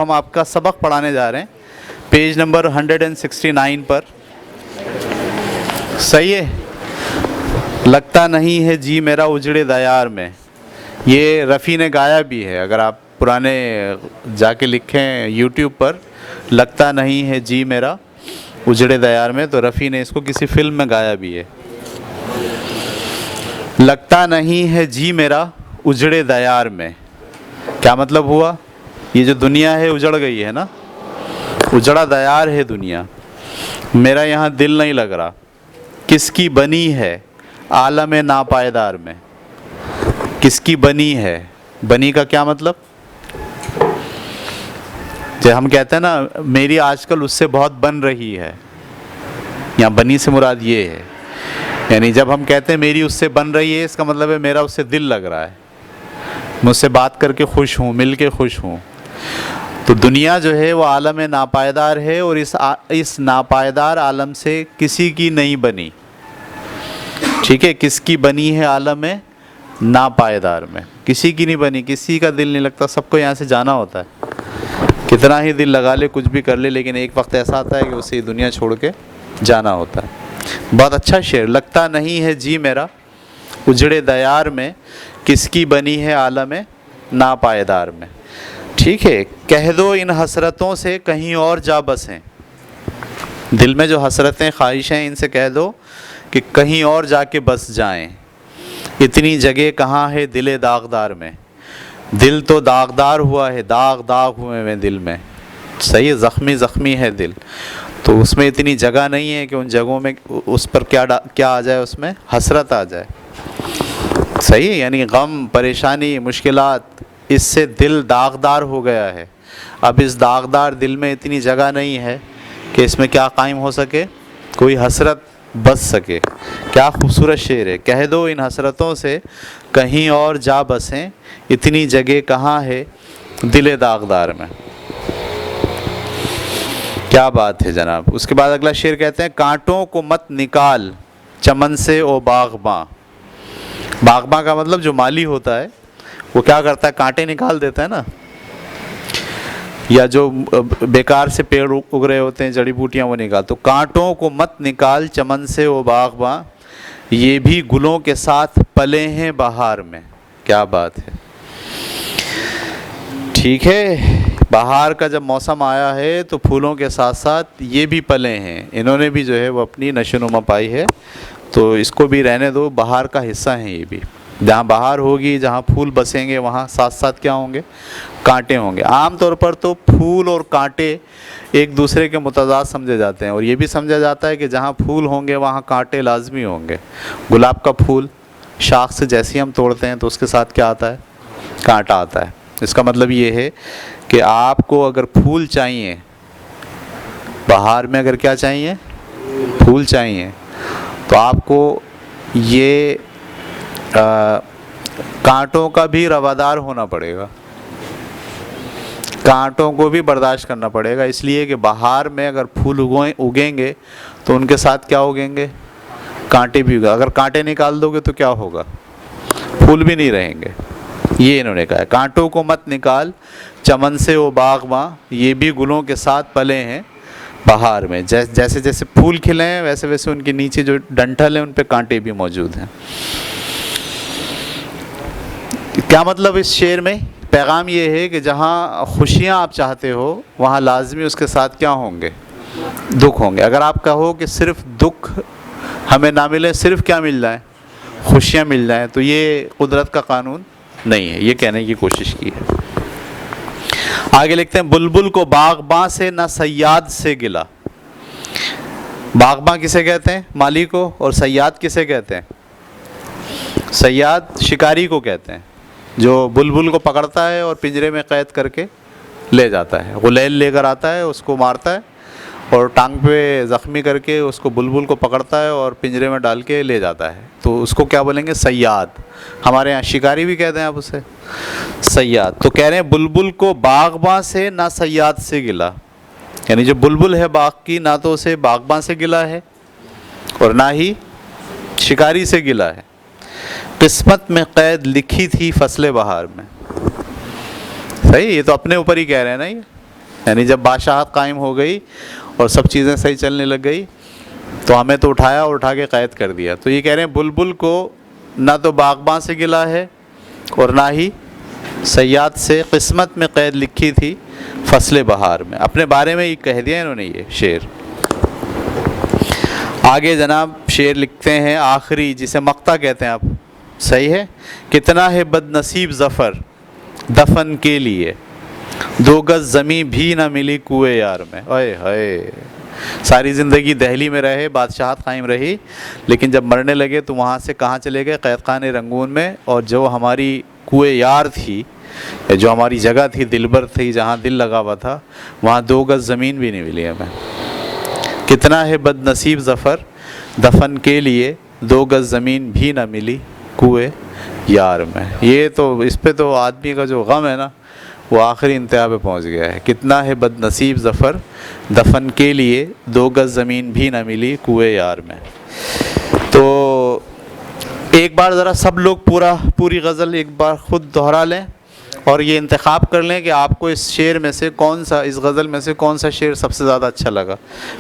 ہم آپ کا سبق پڑھانے جا رہے ہیں پیج نمبر 169 پر. صحیح ہے. لگتا نہیں ہے جی میرا اجڑے دیار میں. یہ رفیع نے گایا بھی ہے. اگر آپ پرانے جا کے لکھیں یوٹیوب پر لگتا نہیں ہے جی میرا اجڑے دیار میں, تو رفیع نے اس کو کسی فلم میں گایا بھی ہے. لگتا نہیں ہے جی میرا اجڑے دیار میں. کیا مطلب ہوا؟ یہ جو دنیا ہے اجڑ گئی ہے نا, اجڑا دیار ہے دنیا, میرا یہاں دل نہیں لگ رہا. کس کی بنی ہے عالم ناپائیدار میں. کس کی بنی ہے؟ بنی کا کیا مطلب؟ جب ہم کہتے ہیں نا میری آج کل اس سے بہت بن رہی ہے, یہاں بنی سے مراد یہ ہے. یعنی جب ہم کہتے ہیں میری اس سے بن رہی ہے, اس کا مطلب ہے میرا اس سے دل لگ رہا ہے, مجھ سے بات کر کے خوش ہوں, مل کے خوش ہوں. تو دنیا جو ہے وہ عالم ناپائیدار ہے, اور اس ناپائیدار عالم سے کسی کی نہیں بنی. ٹھیک ہے, کس کی بنی ہے عالم ناپائیدار میں؟ کسی کی نہیں بنی. کسی کا دل نہیں لگتا, سب کو یہاں سے جانا ہوتا ہے. کتنا ہی دل لگا لے, کچھ بھی کر لے, لیکن ایک وقت ایسا آتا ہے کہ اسے یہ دنیا چھوڑ کے جانا ہوتا ہے. بہت اچھا شعر. لگتا نہیں ہے جی میرا اجڑے دیار میں, کس کی بنی ہے عالم ناپائیدار میں. ٹھیک ہے, کہہ دو ان حسرتوں سے کہیں اور جا بسیں. دل میں جو حسرتیں خواہشیں ان سے کہہ دو کہ کہیں اور جا کے بس جائیں. اتنی جگہ کہاں ہے دل داغدار میں. دل تو داغدار ہوا ہے, داغ ہوئے میں دل میں. صحیح, زخمی ہے دل, تو اس میں اتنی جگہ نہیں ہے کہ ان جگہوں میں اس پر کیا آ جائے, اس میں حسرت آ جائے. صحیح, یعنی غم, پریشانی, مشکلات, اس سے دل داغدار ہو گیا ہے. اب اس داغدار دل میں اتنی جگہ نہیں ہے کہ اس میں کیا قائم ہو سکے, کوئی حسرت بس سکے. کیا خوبصورت شعر ہے. کہہ دو ان حسرتوں سے کہیں اور جا بسیں, اتنی جگہ کہاں ہے دل داغدار میں. کیا بات ہے جناب. اس کے بعد اگلا شعر کہتے ہیں کانٹوں کو مت نکال چمن سے او باغباں. باغباں کا مطلب جو مالی ہوتا ہے وہ کیا کرتا ہے, کانٹے نکال دیتا ہے نا, یا جو بیکار سے پیڑ اگ رہے ہوتے ہیں, جڑی بوٹیاں, وہ نکال. تو کانٹوں کو مت نکال چمن سے او باغباں, یہ بھی گلوں کے ساتھ پلے ہیں بہار میں. کیا بات ہے. ٹھیک ہے, بہار کا جب موسم آیا ہے تو پھولوں کے ساتھ ساتھ یہ بھی پلے ہیں. انہوں نے بھی جو ہے وہ اپنی نشو و نما پائی ہے, تو اس کو بھی رہنے دو. بہار کا حصہ ہیں یہ بھی. جہاں بہار ہوگی, جہاں پھول بسیں گے, وہاں ساتھ ساتھ کیا ہوں گے, کانٹے ہوں گے. عام طور پر تو پھول اور کانٹے ایک دوسرے کے متضاد سمجھے جاتے ہیں, اور یہ بھی سمجھا جاتا ہے کہ جہاں پھول ہوں گے وہاں کانٹے لازمی ہوں گے. گلاب کا پھول شاخ سے جیسے ہم توڑتے ہیں تو اس کے ساتھ کیا آتا ہے, کانٹا آتا ہے. اس کا مطلب یہ ہے کہ آپ کو اگر پھول چاہیے, بہار میں اگر کیا چاہیے, پھول چاہیے, تو آپ کو یہ کانٹوں کا بھی روادار ہونا پڑے گا, کانٹوں کو بھی برداشت کرنا پڑے گا. اس لیے کہ بہار میں اگر پھول اگیں گے تو ان کے ساتھ کیا اگیں گے, کانٹے بھی اگا. اگر کانٹے نکال دو گے تو کیا ہوگا, پھول بھی نہیں رہیں گے. یہ انہوں نے کہا ہے کانٹوں کو مت نکال چمن سے وہ باغباں, یہ بھی گلوں کے ساتھ پلے ہیں بہار میں. جیسے جیسے پھول کھلے ہیں ویسے ویسے ان کے نیچے جو ڈنٹھل ہیں ان پہ کانٹے بھی موجود ہیں. کیا مطلب اس شعر میں؟ پیغام یہ ہے کہ جہاں خوشیاں آپ چاہتے ہو وہاں لازمی اس کے ساتھ کیا ہوں گے, دکھ ہوں گے. اگر آپ کہو کہ صرف دکھ ہمیں نہ ملے, صرف کیا مل جائے, خوشیاں مل جائیں, تو یہ قدرت کا قانون نہیں ہے. یہ کہنے کی کوشش کی ہے. آگے لکھتے ہیں بلبل کو باغباں سے نہ صیاد سے گلا. باغباں کسے کہتے ہیں, مالی کو. اور صیاد کسے کہتے ہیں, صیاد شکاری کو کہتے ہیں, جو بلبل کو پکڑتا ہے اور پنجرے میں قید کر کے لے جاتا ہے. غلیل لے کر آتا ہے, اس کو مارتا ہے اور ٹانگ پہ زخمی کر کے اس کو بلبل کو پکڑتا ہے اور پنجرے میں ڈال کے لے جاتا ہے. تو اس کو کیا بولیں گے, صیاد. ہمارے یہاں شکاری بھی کہتے ہیں آپ اسے, صیاد. تو کہہ رہے ہیں بلبل کو باغباں سے نہ صیاد سے گلا. یعنی جو بلبل ہے باغ کی, نہ تو اسے باغباں سے گلا ہے اور نہ ہی شکاری سے گلا ہے. قسمت میں قید لکھی تھی فصل بہار میں. صحیح, یہ تو اپنے اوپر ہی کہہ رہے ہیں نا. یہ یعنی جب بادشاہت قائم ہو گئی اور سب چیزیں صحیح چلنے لگ گئی تو ہمیں تو اٹھایا اور اٹھا کے قید کر دیا. تو یہ کہہ رہے ہیں بلبل کو نہ تو باغباں سے گلا ہے اور نہ ہی صیاد سے. قسمت میں قید لکھی تھی فصل بہار میں. اپنے بارے میں یہ کہہ دیا انہوں نے یہ شعر. آگے جناب شعر لکھتے ہیں آخری جسے مقطع کہتے ہیں آپ, صحیح ہے. کتنا ہے بد نصیب ظفر دفن کے لیے, 2 گز زمیں بھی نہ ملی کوئے یار میں. اوئے ہائے, ساری زندگی دہلی میں رہے, بادشاہت قائم رہی, لیکن جب مرنے لگے تو وہاں سے کہاں چلے گئے؟ قید خانے رنگون میں. اور جو ہماری کوئے یار تھی, جو ہماری جگہ تھی, دلبر تھی, جہاں دل لگا ہوا تھا, وہاں 2 گز زمین بھی نہیں ملی ہمیں. کتنا ہے بد نصیب ظفر دفن کے لیے, 2 گز زمین بھی نہ ملی کوئے یار میں. یہ تو اس پہ تو آدمی کا جو غم ہے نا وہ آخری انتہا پہ پہنچ گیا ہے. کتنا ہے بد نصیب ظفر دفن کے لیے, 2 گز زمین بھی نہ ملی کوئے یار میں. تو ایک بار ذرا سب لوگ پوری غزل ایک بار خود دہرا لیں اور یہ انتخاب کر لیں کہ آپ کو اس شعر میں سے کون سا, اس غزل میں سے کون سا شعر سب سے زیادہ اچھا لگا.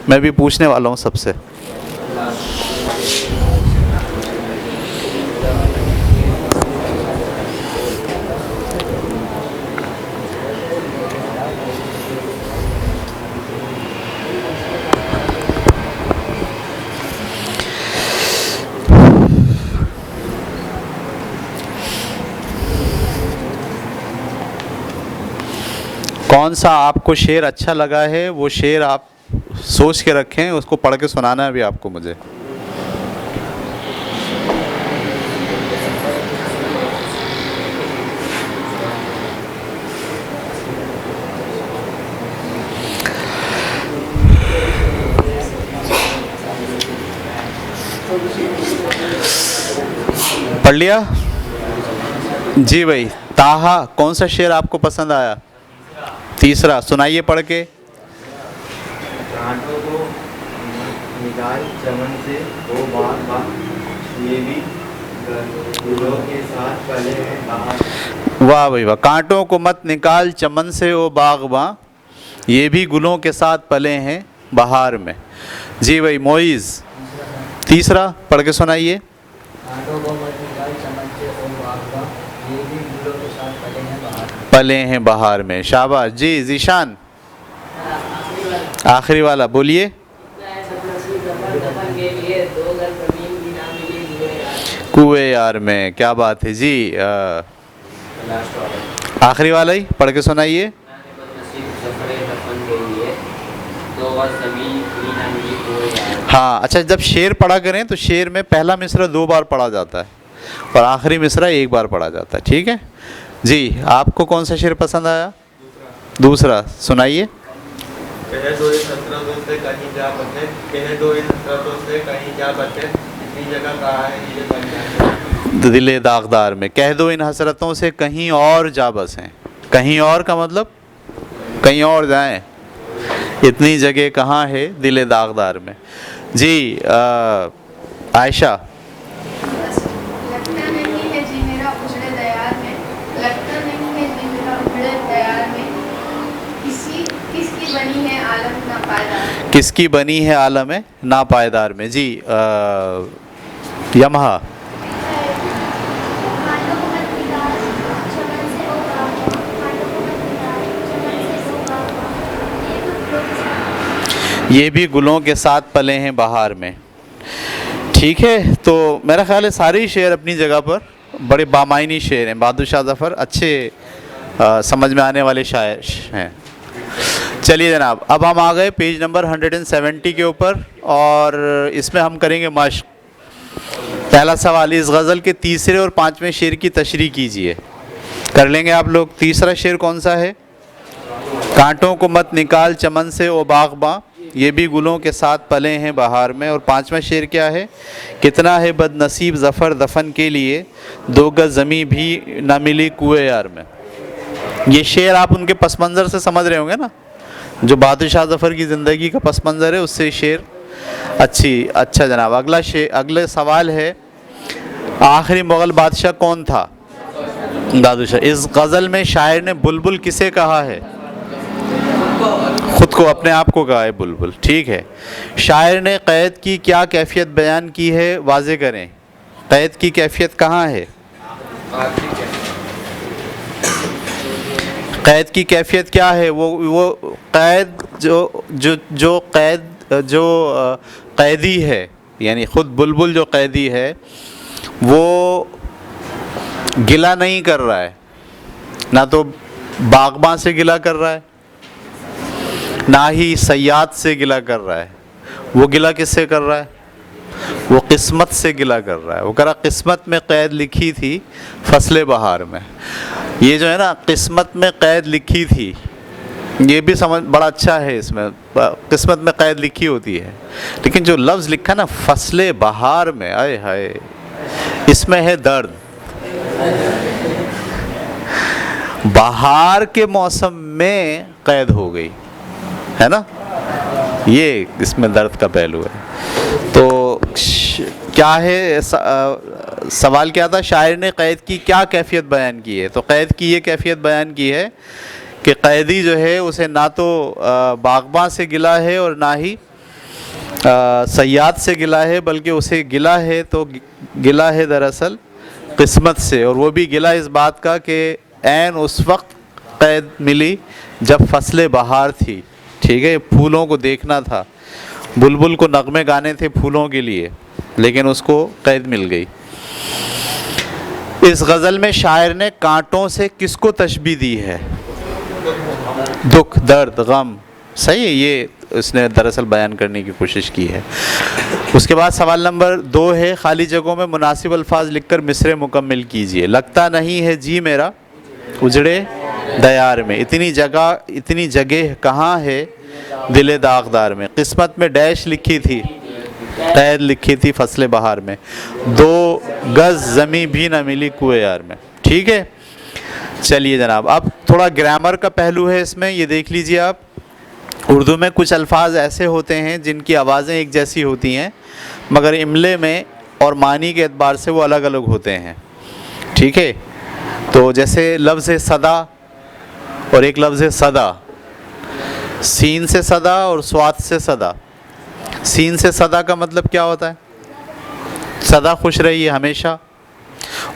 میں بھی پوچھنے والا ہوں سب سے. کون سا آپ کو شعر اچھا لگا ہے وہ شعر آپ سوچ کے رکھیں, اس کو پڑھ کے سنانا ہے ابھی آپ کو مجھے. پڑھ لیا جی بھائی. تاہا کون سا شعر آپ کو پسند آیا؟ تیسرا سنائیے پڑھ کے. کانٹوں کو نکال چمن سے وہ باغ یہ بھی گلوں کے ساتھ پلے ہیں بہار. واہ بھائی واہ. کانٹوں کو مت نکال چمن سے وہ باغباں, یہ بھی گلوں کے ساتھ پلے ہیں بہار میں. جی بھائی معیز تیسرا پڑھ کے سنائیے. کانٹوں کو مت نکال چمن سے وہ باغ یہ بھی گلوں کے ساتھ پلے ہیں بہار. پلے ہیں بہار میں. شاباش. جی ذیشان آخری والا بولیے. کوئے یار میں. کیا بات ہے جی. آخری والا ہی پڑھ کے سنائیے. ہاں اچھا, جب شعر پڑھا کریں تو شعر میں پہلا مصرع 2 بار پڑھا جاتا ہے اور آخری مصرع 1 بار پڑھا جاتا ہے. ٹھیک ہے جی. آپ کو کون سا شعر پسند آیا؟ دوسرا سنائیے. کہہ دو ان حسرتوں سے کہیں جا بچے, کہہ دو ان حسرتوں سے کہیں جا بچے, اتنی جگہ کہاں ہے یہ بن جائے دل داغدار میں. کہہ دو ان حسرتوں سے کہیں اور جا بسیں. کہیں اور کا مطلب کہیں اور جائیں, اتنی جگہ کہاں ہے دل داغدار میں. جی عائشہ. لگتا نہیں ہے جی میرا اجڑے دیار میں, لگتا نہیں ہے جی میرا اجڑے دیار میں, کس کی بنی ہے عالم ناپائیدار. کس کی بنی ہے عالم ناپائیدار میں. جی یمہا. یہ بھی گلوں کے ساتھ پلے ہیں بہار میں. ٹھیک ہے, تو میرا خیال ہے سارے شعر اپنی جگہ پر بڑے بامعنی شعر ہیں. بہادر شاہ ظفر اچھے سمجھ میں آنے والے شاعر ہیں. چلیے جناب, اب ہم آ گئے پیج نمبر 170 کے اوپر اور اس میں ہم کریں گے مشق. پہلا سوال, اس غزل کے تیسرے اور 5ویں شعر کی تشریح کیجئے. کر لیں گے آپ لوگ. تیسرا شعر کون سا ہے؟ کانٹوں کو مت نکال چمن سے او باغباں, یہ بھی گلوں کے ساتھ پلے ہیں بہار میں. اور 5واں شعر کیا ہے؟ کتنا ہے بد نصیب ظفر دفن کے لیے, 2 گز زمیں بھی نہ ملی کوئے یار میں. یہ شعر آپ ان کے پس منظر سے سمجھ رہے ہوں گے نا, جو بہادر شاہ ظفر کی زندگی کا پس منظر ہے اس سے شعر اچھا جناب. اگلا سوال ہے, آخری مغل بادشاہ کون تھا؟ بہادر شاہ. اس غزل میں شاعر نے بلبل کسے کہا ہے؟ کو اپنے آپ کو کہا ہے بلبل. ٹھیک ہے. شاعر نے قید کی کیا کیفیت بیان کی ہے واضح کریں. قید کی کیفیت کہاں ہے؟ قید کی کیفیت کیا ہے؟ وہ قید جو قیدی ہے، یعنی خود بلبل جو قیدی ہے وہ گلہ نہیں کر رہا ہے، نہ تو باغباں سے گلہ کر رہا ہے نہ ہی صیاد سے گلہ کر رہا ہے. وہ گلہ کس سے کر رہا ہے؟ وہ قسمت سے گلہ کر رہا ہے. وہ کہہ رہا قسمت میں قید لکھی تھی فصل بہار میں. یہ جو ہے نا قسمت میں قید لکھی تھی، یہ بھی سمجھ بڑا اچھا ہے. اس میں قسمت میں قید لکھی ہوتی ہے، لیکن جو لفظ لکھا نا فصل بہار میں، آئے ہائے، اس میں ہے درد. بہار کے موسم میں قید ہو گئی ہے نا، یہ اس میں درد کا پہلو ہے. تو کیا ہے سوال کیا تھا؟ شاعر نے قید کی کیا کیفیت بیان کی ہے؟ تو قید کی یہ کیفیت بیان کی ہے کہ قیدی جو ہے اسے نہ تو باغباں سے گلہ ہے اور نہ ہی صیاد سے گلہ ہے، بلکہ اسے گلہ ہے تو گلہ ہے دراصل قسمت سے. اور وہ بھی گلہ اس بات کا کہ عین اس وقت قید ملی جب فصل بہار تھی. ٹھیک ہے. پھولوں کو دیکھنا تھا، بلبل کو نغمے گانے تھے پھولوں کے لیے، لیکن اس کو قید مل گئی. اس غزل میں شاعر نے کانٹوں سے کس کو تشبیہ دی ہے؟ دکھ، درد، غم. صحیح ہے، یہ اس نے دراصل بیان کرنے کی کوشش کی ہے. اس کے بعد سوال نمبر 2 ہے، خالی جگہوں میں مناسب الفاظ لکھ کر مصرع مکمل کیجئے. لگتا نہیں ہے جی میرا اجڑے دیار میں، اتنی جگہ کہاں ہے دل داغدار میں. قسمت میں ڈیش لکھی تھی، قید لکھی تھی فصل بہار میں. 2 گز زمیں بھی نہ ملی کوئے یار میں. ٹھیک ہے. چلیے جناب، اب تھوڑا گرامر کا پہلو ہے اس میں، یہ دیکھ لیجئے آپ. اردو میں کچھ الفاظ ایسے ہوتے ہیں جن کی آوازیں ایک جیسی ہوتی ہیں، مگر املے میں اور معنی کے اعتبار سے وہ الگ الگ ہوتے ہیں. ٹھیک ہے. تو جیسے لفظ ہے صدا اور ایک لفظ ہے صدا. سین سے صدا اور سواد سے صدا. سین سے صدا کا مطلب کیا ہوتا ہے؟ صدا خوش رہی ہے ہمیشہ.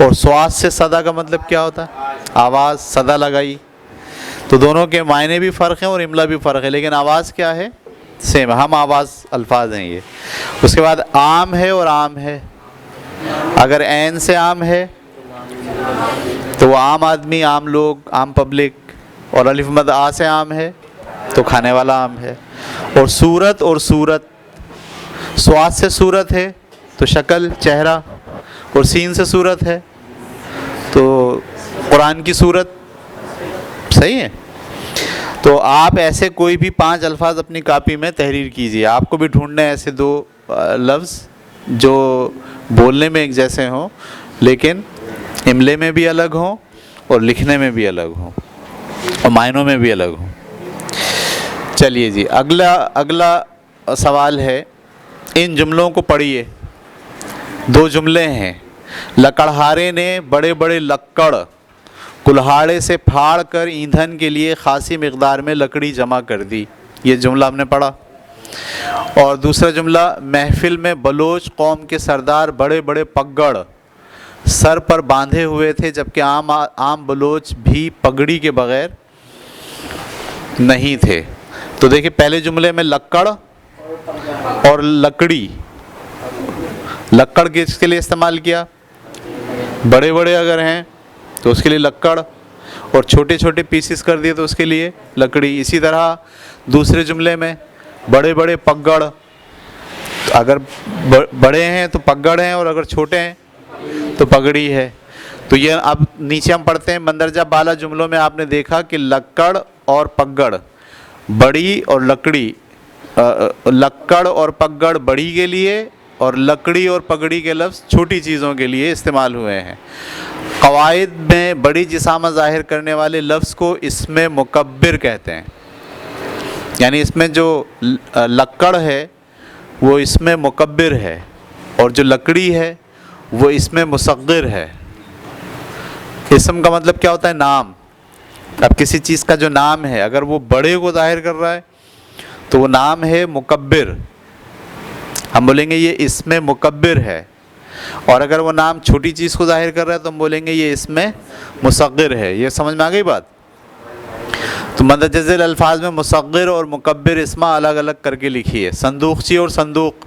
اور سواد سے صدا کا مطلب کیا ہوتا ہے؟ آواز، صدا لگائی. تو دونوں کے معنی بھی فرق ہیں اور املا بھی فرق ہے، لیکن آواز کیا ہے؟ سیم. ہم آواز الفاظ ہیں یہ. اس کے بعد عام ہے اور عام ہے. اگر عین سے عام ہے تو وہ عام آدمی، عام لوگ، عام پبلک. اور الف مد آ سے عام ہے تو کھانے والا عام ہے. اور صورت اور صورت، سواد سے صورت ہے تو شکل، چہرہ. اور سین سے صورت ہے تو قرآن کی صورت. صحیح ہے. تو آپ ایسے کوئی بھی 5 الفاظ اپنی کاپی میں تحریر کیجیے. آپ کو بھی ڈھونڈنے ایسے 2 لفظ جو بولنے میں ایک جیسے ہوں لیکن املے میں بھی الگ ہوں اور لکھنے میں بھی الگ ہوں اور معنوں میں بھی الگ ہوں. چلیے جی، اگلا سوال ہے. ان جملوں کو پڑھیے. 2 جملے ہیں. لکڑہارے نے بڑے بڑے لکڑ کلہاڑے سے پھاڑ کر ایندھن کے لیے خاصی مقدار میں لکڑی جمع کر دی. یہ جملہ ہم نے پڑھا. اور دوسرا جملہ، محفل میں بلوچ قوم کے سردار بڑے بڑے پگڑ سر پر باندھے ہوئے تھے، جبکہ عام بلوچ بھی پگڑی کے بغیر نہیں تھے. تو دیکھیں پہلے جملے میں لکڑ اور لکڑی. لکڑ کس کے لیے استعمال کیا؟ بڑے بڑے اگر ہیں تو اس کے لیے لکڑ، اور چھوٹے چھوٹے پیسز کر دیے تو اس کے لیے لکڑی. اسی طرح دوسرے جملے میں بڑے بڑے پگڑ، اگر بڑے ہیں تو پگڑ ہیں اور اگر چھوٹے ہیں تو پگڑی ہے. تو یہ اب نیچے ہم پڑھتے ہیں. مندرجہ بالا جملوں میں آپ نے دیکھا کہ لکڑ اور پگڑ، بڑی اور لکڑی، لکڑ اور پگڑ بڑی کے لیے اور لکڑی اور پگڑی کے لفظ چھوٹی چیزوں کے لیے استعمال ہوئے ہیں. قواعد میں بڑی جسامت ظاہر کرنے والے لفظ کو اسم مکبر کہتے ہیں. یعنی اس میں جو لکڑ ہے وہ اسم مکبر ہے اور جو لکڑی ہے وہ اسم مصغر ہے. اسم کا مطلب کیا ہوتا ہے؟ نام. اب کسی چیز کا جو نام ہے اگر وہ بڑے کو ظاہر کر رہا ہے تو وہ نام ہے مکبر، ہم بولیں گے یہ اسم مکبر ہے. اور اگر وہ نام چھوٹی چیز کو ظاہر کر رہا ہے تو ہم بولیں گے یہ اسم مصغر ہے. یہ سمجھ میں آ گئی بات؟ تو مندرجہ الفاظ میں مصغر اور مکبر اسما الگ الگ کر کے لکھی ہے. صندوقچی اور صندوق،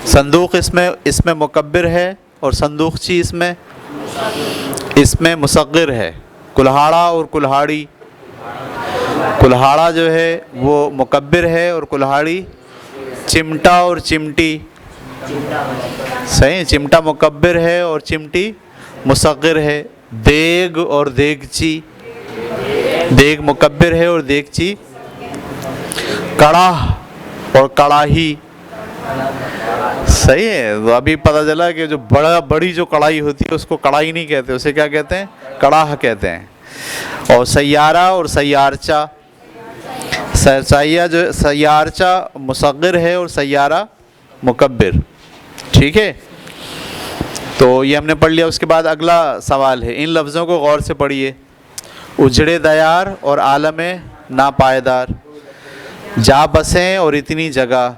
صندوق اسم مکبر ہے اور صندوقچی اسم مصغر ہے. کلہاڑا اور کلہاڑی، کلہاڑا جو ہے وہ مکبر ہے اور کلہاڑی، چمٹا اور چمٹی، صحیح، چمٹا مکبر ہے اور چمٹی مصغر ہے. دیگ اور دیگچی، دیگ مکبر ہے اور دیگچی، کڑاہ اور کڑاہی، صحیح ہے. تو ابھی پتہ چلا کہ جو بڑی جو کڑاہی ہوتی ہے اس کو کڑاہی نہیں کہتے، اسے کیا کہتے ہیں؟ کڑاہ کہتے ہیں. اور سیارہ اور سیارچہ، سیارچہ مصغر ہے اور سیارہ مکبر. ٹھیک ہے، تو یہ ہم نے پڑھ لیا. اس کے بعد اگلا سوال ہے، ان لفظوں کو غور سے پڑھیے. اجڑے دیار اور عالم ناپائیدار، جا بسیں اور اتنی جگہ،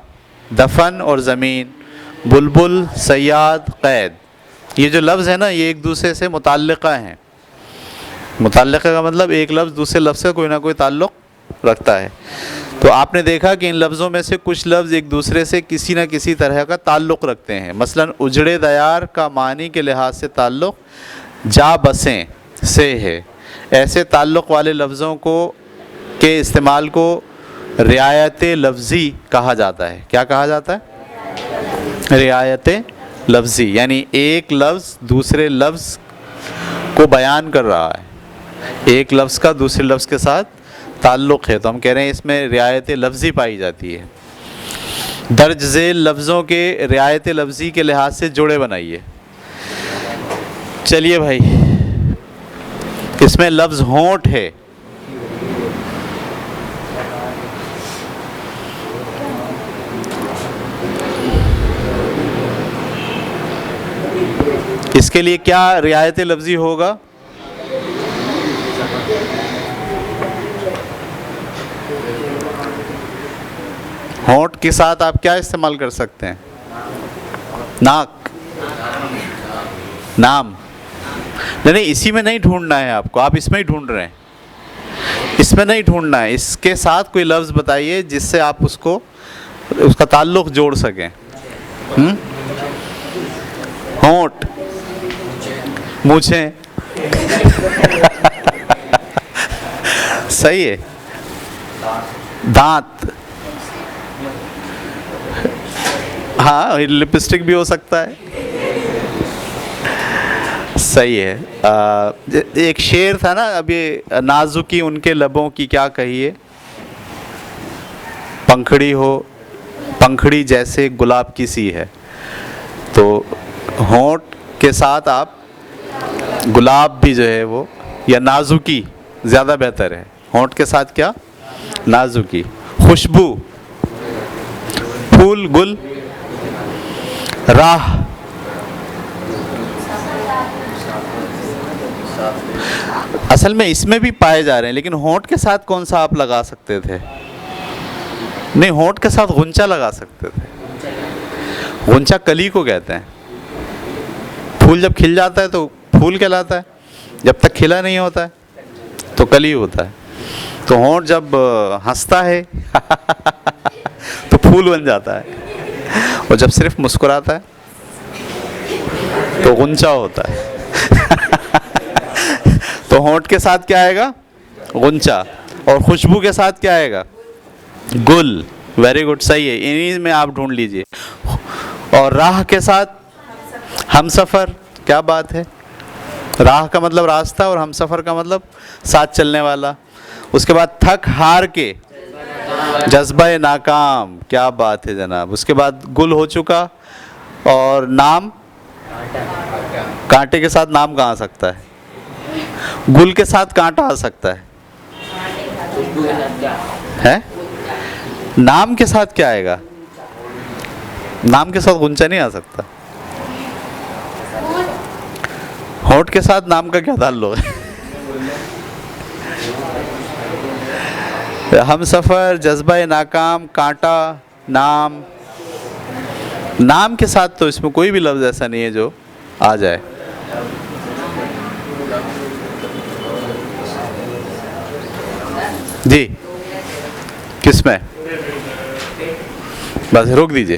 دفن اور زمین، بلبل، صیاد، قید. یہ جو لفظ ہے نا یہ ایک دوسرے سے متعلقہ ہیں. متعلقہ کا مطلب ایک لفظ دوسرے لفظ سے کوئی نہ کوئی تعلق رکھتا ہے. تو آپ نے دیکھا کہ ان لفظوں میں سے کچھ لفظ ایک دوسرے سے کسی نہ کسی طرح کا تعلق رکھتے ہیں. مثلا اجڑے دیار کا معنی کے لحاظ سے تعلق جا بسیں سے ہے. ایسے تعلق والے لفظوں کے استعمال کو رعایت لفظی کہا جاتا ہے. کیا کہا جاتا ہے؟ رعایت لفظی، یعنی ایک لفظ دوسرے لفظ کو بیان کر رہا ہے، ایک لفظ کا دوسرے لفظ کے ساتھ تعلق ہے، تو ہم کہہ رہے ہیں اس میں رعایت لفظی پائی جاتی ہے. درج ذیل لفظوں کے رعایت لفظی کے لحاظ سے جوڑے بنائیے. چلیے بھائی، اس میں لفظ ہونٹ ہے. اس کے لیے کیا رعایت لفظی ہوگا؟ ہونٹ کے ساتھ آپ کیا استعمال کر سکتے ہیں؟ ناک، نام. نہیں، اسی میں نہیں ڈھونڈنا ہے آپ کو، آپ اس میں ہی ڈھونڈ رہے ہیں. اس میں نہیں ڈھونڈنا ہے، اس کے ساتھ کوئی لفظ بتائیے جس سے آپ اس کا تعلق جوڑ سکیں. ہونٹ، مونچھیں، صحیح ہے. دانت، ہاں لپسٹک بھی ہو سکتا ہے. صحیح ہے. ایک شعر تھا نا ابھی، نازکی ان کے لبوں کی کیا کہیے، پنکھڑی ہو پنکھڑی جیسے گلاب کی سی ہے. تو ہونٹ کے ساتھ آپ گلاب بھی جو ہے وہ، یا نازکی زیادہ بہتر ہے. ہونٹ کے ساتھ کیا؟ نازکی. خوشبو، پھول، گل، راہ. اصل میں اس میں بھی پائے جا رہے ہیں، لیکن ہونٹ کے ساتھ کون سا آپ لگا سکتے تھے؟ نہیں، ہونٹ کے ساتھ غنچہ لگا سکتے تھے. غنچہ کلی کو کہتے ہیں. پھول جب کھل جاتا ہے تو پھول کہلاتا ہے، جب تک کھلا نہیں ہوتا ہے تو کلی ہوتا ہے. تو ہونٹ جب ہنستا ہے تو پھول بن جاتا ہے، اور جب صرف مسکراتا ہے تو غنچہ ہوتا ہے. تو ہونٹ کے ساتھ کیا آئے گا؟ غنچہ. اور خوشبو کے ساتھ کیا آئے گا؟ گل. ویری گڈ، صحیح ہے. انہی میں آپ ڈھونڈ لیجئے. اور راہ کے ساتھ ہم سفر. کیا بات ہے، راہ کا مطلب راستہ اور ہم سفر کا مطلب ساتھ چلنے والا. اس کے بعد تھک ہار کے، جذبہ ناکام. کیا بات ہے جناب. اس کے بعد گل ہو چکا. اور نام، کانٹے کے ساتھ نام کہاں آ سکتا ہے؟ گل کے ساتھ کانٹا آ سکتا ہے. نام کے ساتھ کیا آئے گا؟ نام کے ساتھ غنچہ نہیں آ سکتا. ہونٹ کے ساتھ نام کا کیا تعلق ہے؟ ہم سفر، جذبہ ناکام، کانٹا، نام. نام کے ساتھ تو اس میں کوئی بھی لفظ ایسا نہیں ہے جو آ جائے. جی کس میں؟ بس روک دیجئے.